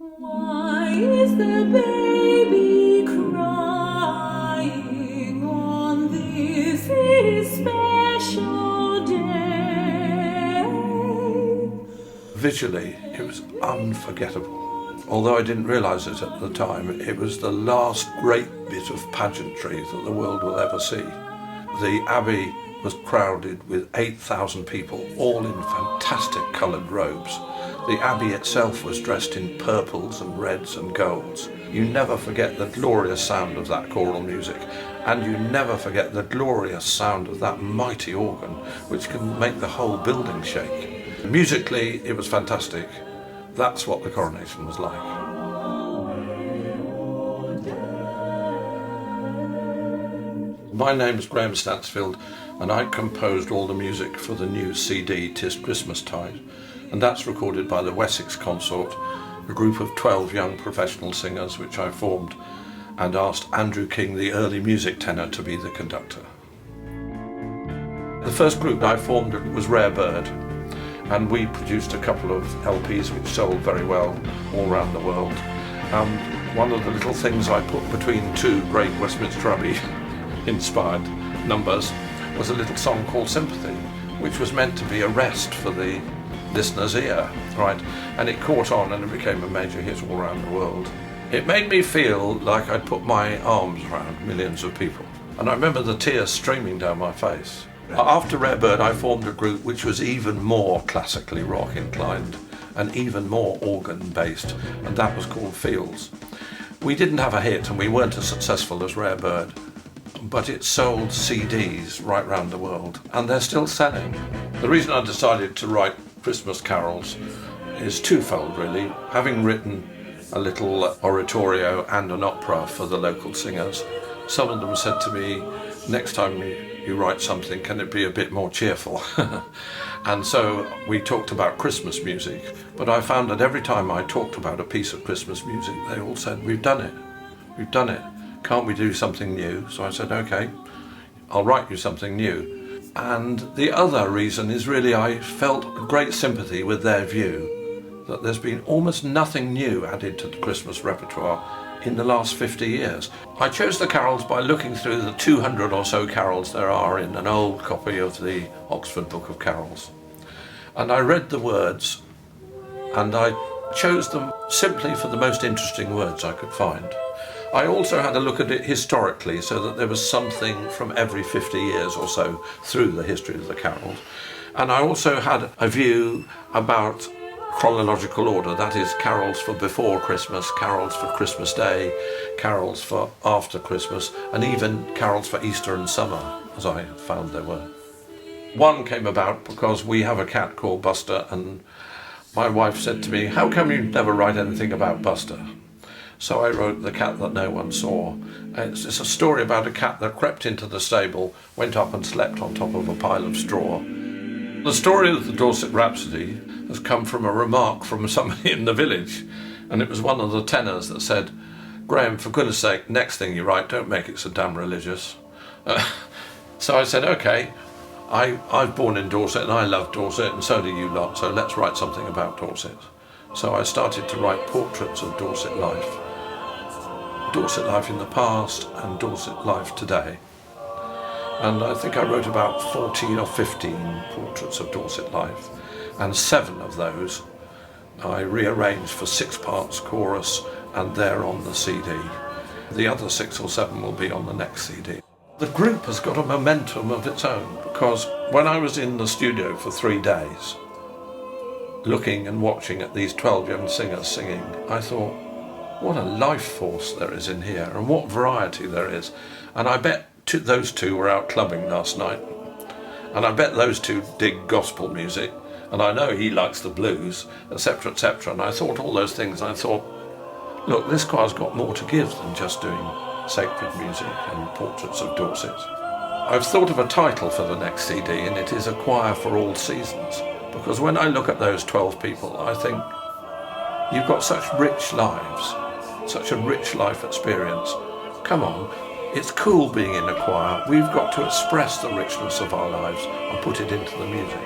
Why is the baby crying on this his special day? Visually, it was unforgettable. Although I didn't realise it at the time, it was the last great bit of pageantry that the world will ever see. The Abbey was crowded with 8,000 people, all in fantastic coloured robes. The Abbey itself was dressed in purples and reds and golds. You never forget the glorious sound of that choral music, and you never forget the glorious sound of that mighty organ, which can make the whole building shake. Musically, it was fantastic. That's what the coronation was like. My name is Graham Stansfield, and I composed all the music for the new CD, Tis Christmastide, and that's recorded by the Wessex Consort, a group of 12 young professional singers which I formed and asked Andrew King, the early music tenor, to be the conductor. The first group I formed was Rare Bird, and we produced a couple of LPs which sold very well all around the world. One of the little things I put between two great Westminster Abbey inspired numbers was a little song called Sympathy, which was meant to be a rest for the listener's ear, right? And it caught on and it became a major hit all around the world. It made me feel like I'd put my arms around millions of people. And I remember the tears streaming down my face. After Rare Bird, I formed a group which was even more classically rock inclined and even more organ based, and that was called Fields. We didn't have a hit and we weren't as successful as Rare Bird, but it sold CDs right round the world, and they're still selling. The reason I decided to write Christmas carols is twofold, really. Having written a little oratorio and an opera for the local singers, some of them said to me, next time you write something, can it be a bit more cheerful? And so we talked about Christmas music, but I found that every time I talked about a piece of Christmas music, they all said, we've done it, can't we do something new? So I said, okay, I'll write you something new. And the other reason is really I felt great sympathy with their view that there's been almost nothing new added to the Christmas repertoire in the last 50 years. I chose the carols by looking through the 200 or so carols there are in an old copy of the Oxford Book of Carols. And I read the words and I chose them simply for the most interesting words I could find. I also had a look at it historically so that there was something from every 50 years or so through the history of the carols. And I also had a view about chronological order, that is, carols for before Christmas, carols for Christmas Day, carols for after Christmas, and even carols for Easter and summer, as I found there were. One came about because we have a cat called Buster, and my wife said to me, how come you never write anything about Buster? So I wrote The Cat That No One Saw. It's a story about a cat that crept into the stable, went up and slept on top of a pile of straw. The story of the Dorset Rhapsody has come from a remark from somebody in the village, and it was one of the tenors that said, Graham, for goodness sake, next thing you write, don't make it so damn religious. So I said, okay, I was born in Dorset and I love Dorset and so do you lot, so let's write something about Dorset. So I started to write portraits of Dorset life in the past and Dorset life today. And I think I wrote about 14 or 15 portraits of Dorset life, and 7 of those I rearranged for 6 parts chorus, and they're on the CD. The other 6 or 7 will be on the next CD. The group has got a momentum of its own, because when I was in the studio for 3 days, looking and watching at these 12 young singers singing, I thought, what a life force there is in here, and what variety there is. And I bet those 2 were out clubbing last night, and I bet those 2 dig gospel music, and I know he likes the blues, etc., etc. And I thought all those things, and I thought, look, this choir's got more to give than just doing sacred music and portraits of Dorset. I've thought of a title for the next CD, and it is A Choir for All Seasons, because when I look at those 12 people, I think, you've got such rich lives, such a rich life experience. Come on, it's cool being in a choir. We've got to express the richness of our lives and put it into the music.